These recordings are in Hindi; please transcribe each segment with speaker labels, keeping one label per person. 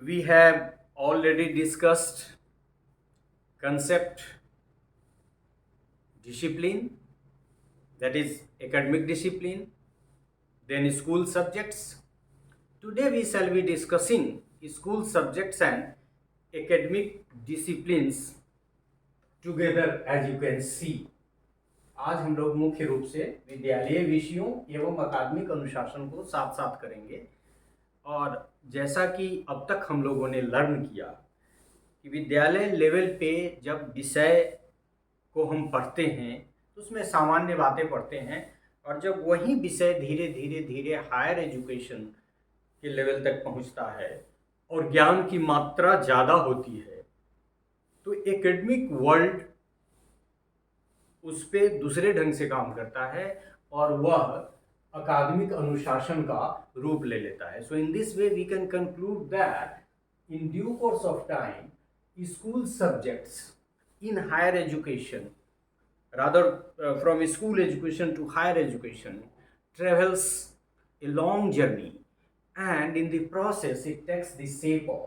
Speaker 1: We have already discussed concept discipline, that is academic discipline, then school subjects. Today we shall be discussing school subjects and academic disciplines together, as you can see. आज हम लोग मुख्य रूप से विद्यालय विषयों एवं अकादमिक अनुशासन को साथ साथ करेंगे। और जैसा कि अब तक हम लोगों ने लर्न किया कि विद्यालय लेवल पे जब विषय को हम पढ़ते हैं तो उसमें सामान्य बातें पढ़ते हैं, और जब वही विषय धीरे धीरे धीरे हायर एजुकेशन के लेवल तक पहुंचता है और ज्ञान की मात्रा ज़्यादा होती है तो एकेडमिक वर्ल्ड उस पे दूसरे ढंग से काम करता है और वह अकादमिक अनुशासन का रूप ले लेता है। So in this way we can conclude that in due course of time school subjects in higher education, rather from school education to higher education, travels a long journey, and in the process it takes the shape of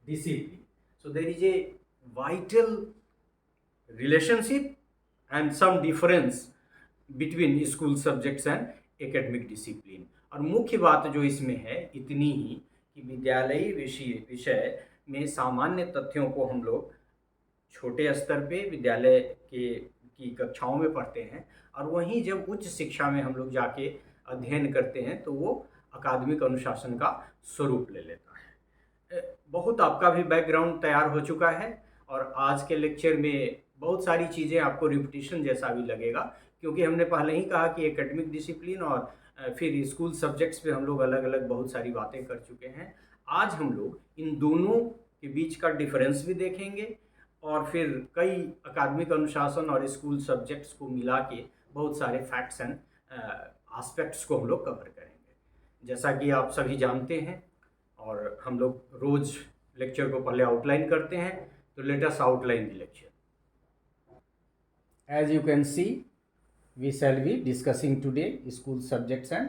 Speaker 1: discipline. So there is a vital relationship and some difference between school subjects and academic discipline. और मुख्य बात जो इसमें है इतनी ही कि विद्यालयी विषय में सामान्य तथ्यों को हम लोग छोटे स्तर पे विद्यालय के की कक्षाओं में पढ़ते हैं, और वहीं जब उच्च शिक्षा में हम लोग जाके अध्ययन करते हैं तो वो अकादमिक अनुशासन का स्वरूप ले लेता है। बहुत आपका भी बैकग्राउंड तैयार हो चुका है और आज के लेक्चर में बहुत सारी चीज़ें आपको रिपीटिशन जैसा भी लगेगा, क्योंकि हमने पहले ही कहा कि एकेडमिक डिसिप्लिन और फिर स्कूल सब्जेक्ट्स पे हम लोग अलग अलग बहुत सारी बातें कर चुके हैं। आज हम लोग इन दोनों के बीच का डिफरेंस भी देखेंगे और फिर कई अकादमिक अनुशासन और स्कूल सब्जेक्ट्स को मिला के बहुत सारे फैक्ट्स एंड एस्पेक्ट्स को हम लोग कवर करेंगे। जैसा कि आप सभी जानते हैं और हम लोग रोज़ लेक्चर को पहले आउटलाइन करते हैं, तो let us outline the lecture. As you can see, we shall be discussing today school subjects and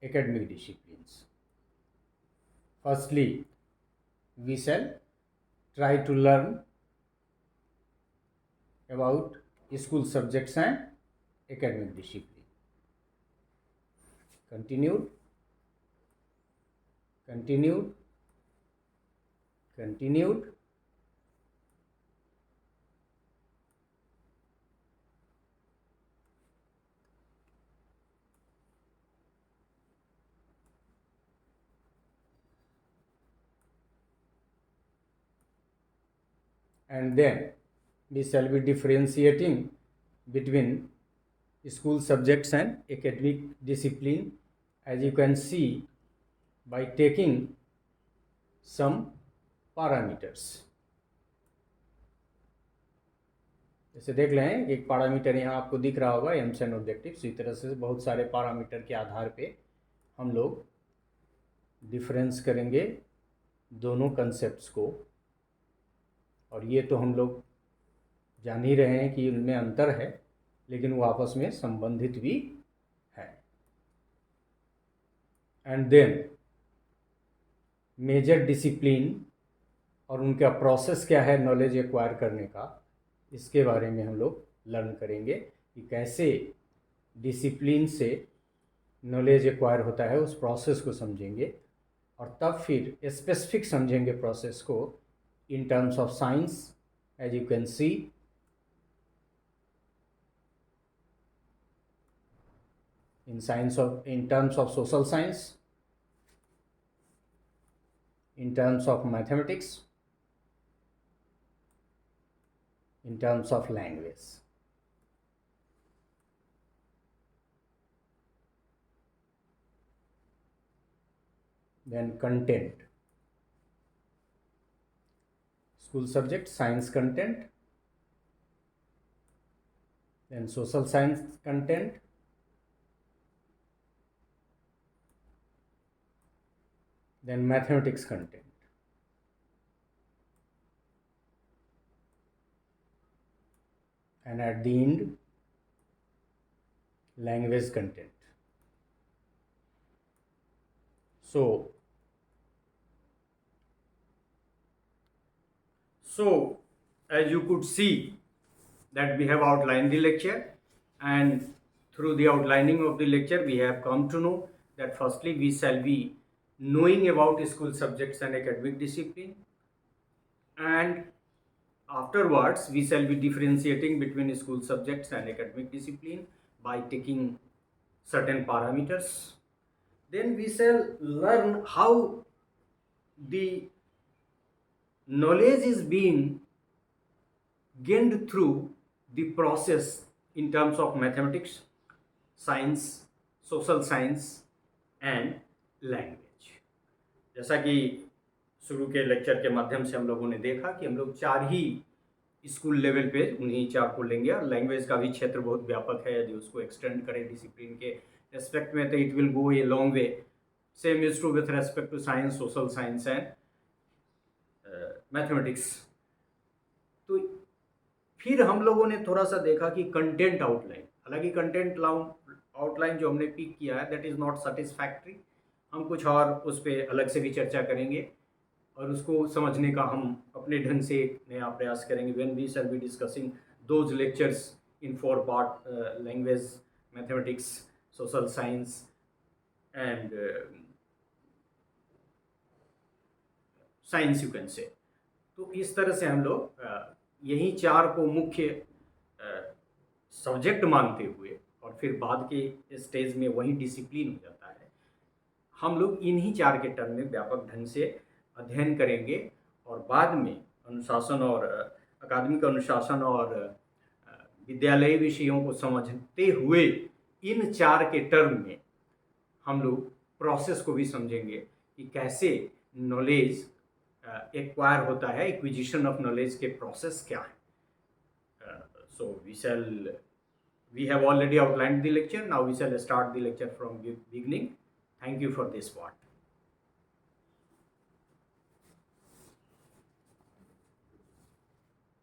Speaker 1: academic disciplines. Firstly, we shall try to learn about school subjects and academic discipline. Continued, continued, continued. And then we shall be differentiating between school subjects and academic discipline, as you can see, by taking some parameters. जैसे देख लें एक पैरामीटर यहाँ आपको दिख रहा होगा, एम्स एंड ऑब्जेक्टिव्स। इस तरह से बहुत सारे पैरामीटर के आधार पे हम लोग डिफरेंस करेंगे दोनों कंसेप्ट्स को, और ये तो हम लोग जान ही रहे हैं कि उनमें अंतर है, लेकिन वो आपस में संबंधित भी है। एंड देन मेजर डिसिप्लिन और उनका प्रोसेस क्या है नॉलेज एक्वायर करने का, इसके बारे में हम लोग लर्न करेंगे कि कैसे डिसिप्लिन से नॉलेज एक्वायर होता है, उस प्रोसेस को समझेंगे, और तब फिर स्पेसिफिक समझेंगे प्रोसेस को in terms of science, as you can see, in terms of social science, in terms of mathematics, in terms of language. Then content. School subject science content, then social science content, then mathematics content, and at the end language content. So So, as you could see that we have outlined the lecture, and through the outlining of the lecture we have come to know that firstly we shall be knowing about school subjects and academic discipline, and afterwards we shall be differentiating between school subjects and academic discipline by taking certain parameters. Then we shall learn how the knowledge is being gained through the process in terms of mathematics, science, social science and language. जैसा कि शुरू के लेक्चर के माध्यम से हम लोगों ने देखा कि हम लोग 4 ही स्कूल लेवल पे उन्हीं 4 को लेंगे, और लैंग्वेज का भी क्षेत्र बहुत व्यापक है. यदि उसको एक्सटेंड करें डिसिप्लिन के रेस्पेक्ट में तो it will go a long way. Same is true with respect to science, social science and mathematics. तो फिर हम लोगों ने थोड़ा सा देखा कि कंटेंट आउटलाइन, हालांकि कंटेंट आउटलाइन जो हमने पिक किया है दैट इज़ नॉट सेटिस्फैक्ट्री. हम कुछ और उस पर अलग से भी चर्चा करेंगे और उसको समझने का हम अपने ढंग से नया प्रयास करेंगे. When we shall be discussing those lectures in 4 part, language, mathematics, social science and science you can say. तो इस तरह से हम लोग यही 4 को मुख्य सब्जेक्ट मानते हुए, और फिर बाद के स्टेज में वही डिसिप्लिन हो जाता है, हम लोग इन्हीं 4 के टर्म में व्यापक ढंग से अध्ययन करेंगे. और बाद में अनुशासन और अकादमिक अनुशासन और विद्यालयी विषयों को समझते हुए इन 4 के टर्म में हम लोग प्रोसेस को भी समझेंगे कि कैसे नॉलेज एक्वायर होता है, एक्विजिशन ऑफ नॉलेज के प्रोसेस क्या है. So we have already outlined the lecture. Now we shall start the lecture from beginning. Thank you for this part.